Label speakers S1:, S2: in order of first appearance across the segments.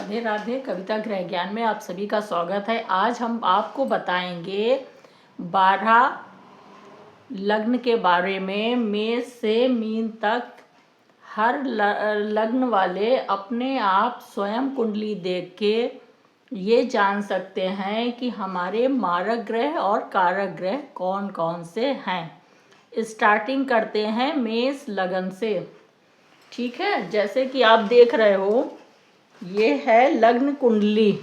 S1: राधे राधे। कविता गृह ज्ञान में आप सभी का स्वागत है। आज हम आपको बताएंगे 12 लग्न के बारे में। मेष से मीन तक हर लग्न वाले अपने आप स्वयं कुंडली देख के ये जान सकते हैं कि हमारे मारक ग्रह और कारक ग्रह कौन कौन से हैं। स्टार्टिंग करते हैं मेष लग्न से। ठीक है, जैसे कि आप देख रहे हो, ये है लग्न कुंडली।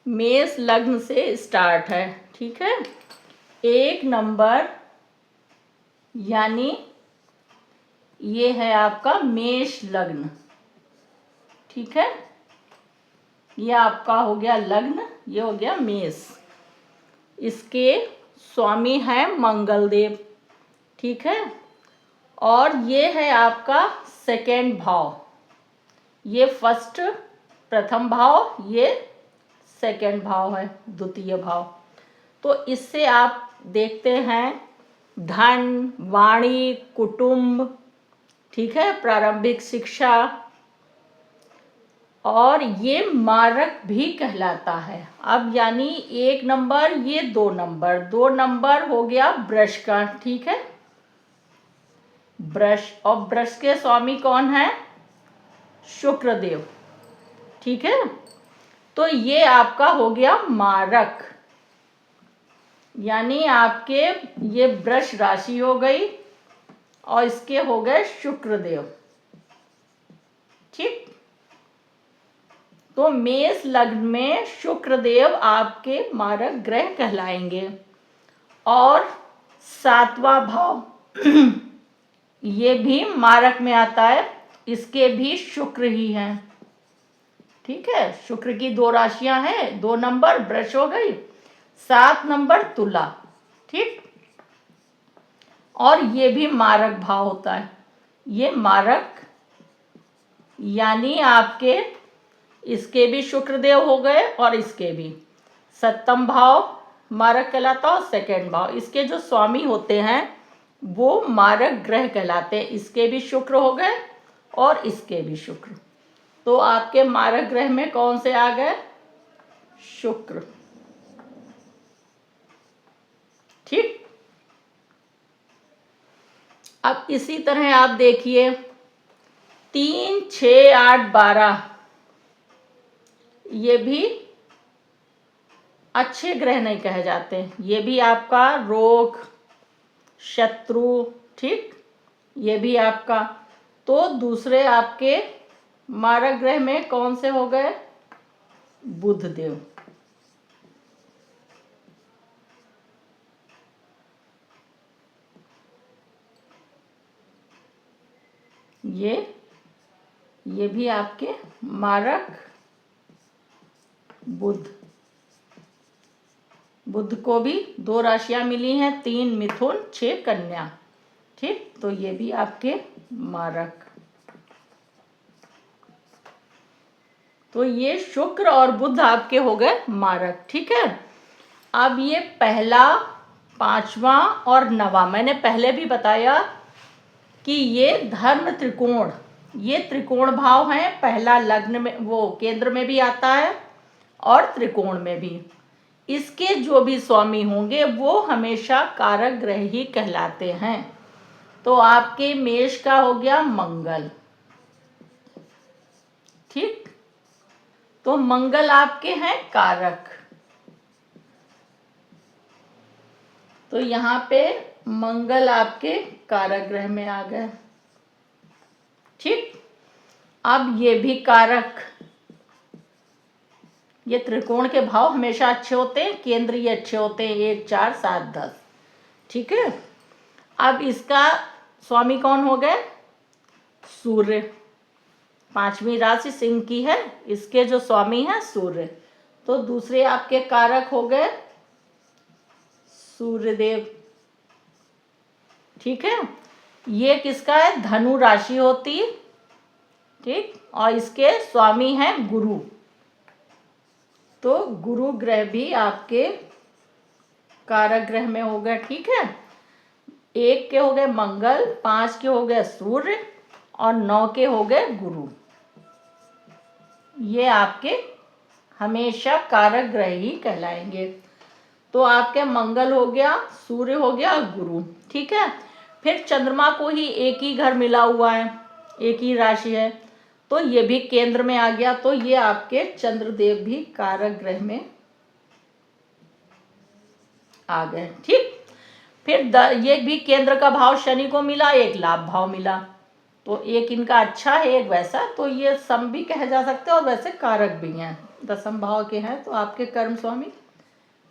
S1: मेष लग्न से स्टार्ट है। ठीक है, 1 नंबर यानी ये है आपका मेष लग्न। ठीक है, ये आपका हो गया लग्न, ये हो गया मेष। इसके स्वामी हैं मंगल देव। ठीक है, और ये है आपका सेकेंड भाव। ये फर्स्ट प्रथम भाव, ये सेकेंड भाव है, द्वितीय भाव। तो इससे आप देखते हैं धन, वाणी, कुटुंब, ठीक है, प्रारंभिक शिक्षा, और ये मारक भी कहलाता है। अब यानी 1 नंबर, ये 2 नंबर, 2 नंबर हो गया वृष का। ठीक है, वृष, और वृष के स्वामी कौन है? शुक्रदेव। ठीक है, तो ये आपका हो गया मारक, यानी आपके ये वृष राशि हो गई और इसके हो गए शुक्रदेव। ठीक, तो मेष लग्न में शुक्रदेव आपके मारक ग्रह कहलाएंगे। और 7वां भाव ये भी मारक में आता है, इसके भी शुक्र ही हैं। ठीक है, शुक्र की 2 राशियां हैं, 2 नंबर वृष हो गई, 7 नंबर तुला। ठीक, और ये भी मारक भाव होता है। ये मारक यानी आपके इसके भी शुक्रदेव हो गए और इसके भी 7वां भाव मारक कहलाता है, और सेकेंड भाव इसके जो स्वामी होते हैं वो मारक ग्रह कहलाते हैं। इसके भी शुक्र हो गए और इसके भी शुक्र। तो आपके मारक ग्रह में कौन से आ गए? शुक्र। ठीक, अब इसी तरह आप देखिए 3, 6, 8, 12 ये भी अच्छे ग्रह नहीं कहे जाते। ये भी आपका रोग, शत्रु, ठीक, ये भी आपका। तो दूसरे आपके मारक ग्रह में कौन से हो गए? बुध देव। ये भी आपके मारक बुध। बुध को भी 2 राशियां मिली हैं, 3 मिथुन, 6 कन्या। ठीक, तो ये भी आपके मारक। तो ये शुक्र और बुध आपके हो गए मारक। ठीक है, अब ये पहला, 5वां और 9वां, मैंने पहले भी बताया कि ये धर्म त्रिकोण, ये त्रिकोण भाव हैं। पहला लग्न में, वो केंद्र में भी आता है और त्रिकोण में भी। इसके जो भी स्वामी होंगे वो हमेशा कारक ग्रह ही कहलाते हैं। तो आपके मेष का हो गया मंगल। ठीक, तो मंगल आपके हैं कारक। तो यहाँ पे मंगल आपके कारक ग्रह में आ गए। ठीक, अब ये भी कारक, ये त्रिकोण के भाव हमेशा अच्छे होते हैं, केंद्रीय अच्छे होते हैं, 1, 4, 7, 10। ठीक है, अब इसका स्वामी कौन हो गए? सूर्य। 5वीं राशि सिंह की है, इसके जो स्वामी हैं सूर्य। तो दूसरे आपके कारक हो गए सूर्यदेव। ठीक है, ये किसका है? धनु राशि होती। ठीक, और इसके स्वामी हैं गुरु। तो गुरु ग्रह भी आपके कारक ग्रह में हो गए। ठीक है, 1 के हो गए मंगल, 5 के हो गए सूर्य और 9 के हो गए गुरु। ये आपके हमेशा कारक ग्रह ही कहलाएंगे। तो आपके मंगल हो गया, सूर्य हो गया और गुरु, ठीक है। फिर चंद्रमा को ही एक ही घर मिला हुआ है, एक ही राशि है, तो ये भी केंद्र में आ गया। तो ये आपके चंद्रदेव भी कारक ग्रह में आ गए, ठीक। फिर ये भी केंद्र का भाव शनि को मिला, एक लाभ भाव मिला, तो एक इनका अच्छा है, एक वैसा, तो ये सम भी कहे जा सकते हैं और वैसे कारक भी हैं, दसम भाव के हैं तो आपके कर्म स्वामी,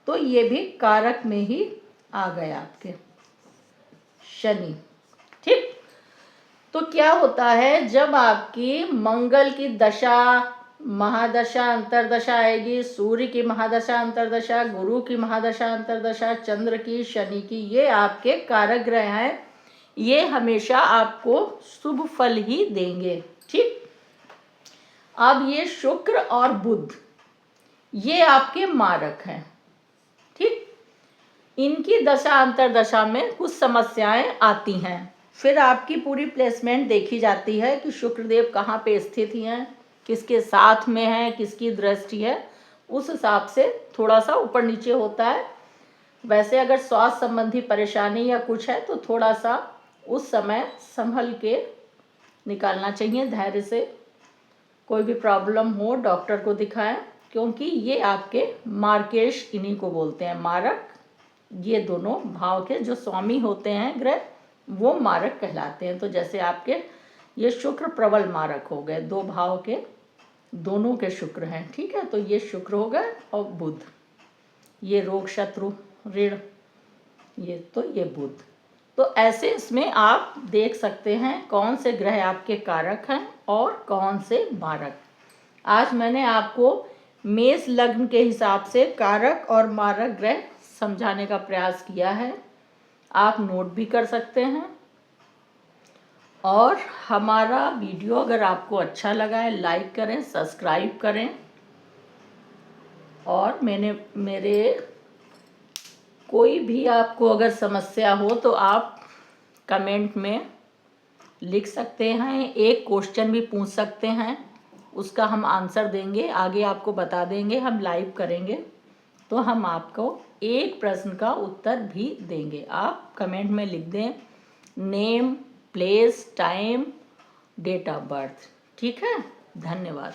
S1: तो ये भी कारक में ही आ गए आपके शनि, ठीक। तो क्या होता है, जब आपकी मंगल की दशा, महादशा, अंतरदशा आएगी, सूर्य की महादशा अंतरदशा, गुरु की महादशा अंतरदशा, चंद्र की, शनि की, ये आपके कारक ग्रह हैं, ये हमेशा आपको शुभ फल ही देंगे, ठीक। अब ये शुक्र और बुध, ये आपके मारक हैं, ठीक। इनकी दशा अंतरदशा में कुछ समस्याएं आती हैं, फिर आपकी पूरी प्लेसमेंट देखी जाती है कि शुक्रदेव कहाँ पे स्थित हैं, किसके साथ में है, किसकी दृष्टि है, उस हिसाब से थोड़ा सा ऊपर नीचे होता है। वैसे अगर स्वास्थ्य संबंधी परेशानी या कुछ है तो थोड़ा सा उस समय संभल के निकालना चाहिए, धैर्य से। कोई भी प्रॉब्लम हो डॉक्टर को दिखाएं, क्योंकि ये आपके मार्केश इन्हीं को बोलते हैं, मारक। ये दोनों भाव के जो स्वामी होते हैं ग्रह, वो मारक कहलाते हैं। तो जैसे आपके ये शुक्र प्रबल मारक हो गए, दो भाव के दोनों के शुक्र हैं, ठीक है। तो ये शुक्र हो गए और बुध, ये रोग शत्रु ऋण, ये बुध। तो ऐसे इसमें आप देख सकते हैं कौन से ग्रह आपके कारक हैं और कौन से मारक। आज मैंने आपको मेष लग्न के हिसाब से कारक और मारक ग्रह समझाने का प्रयास किया है, आप नोट भी कर सकते हैं। और हमारा वीडियो अगर आपको अच्छा लगा है, लाइक करें, सब्सक्राइब करें, और मेरे कोई भी आपको अगर समस्या हो तो आप कमेंट में लिख सकते हैं, एक क्वेश्चन भी पूछ सकते हैं, उसका हम आंसर देंगे, आगे आपको बता देंगे, हम लाइव करेंगे तो हम आपको एक प्रश्न का उत्तर भी देंगे। आप कमेंट में लिख दें name, place, time, date of birth, ठीक है। धन्यवाद।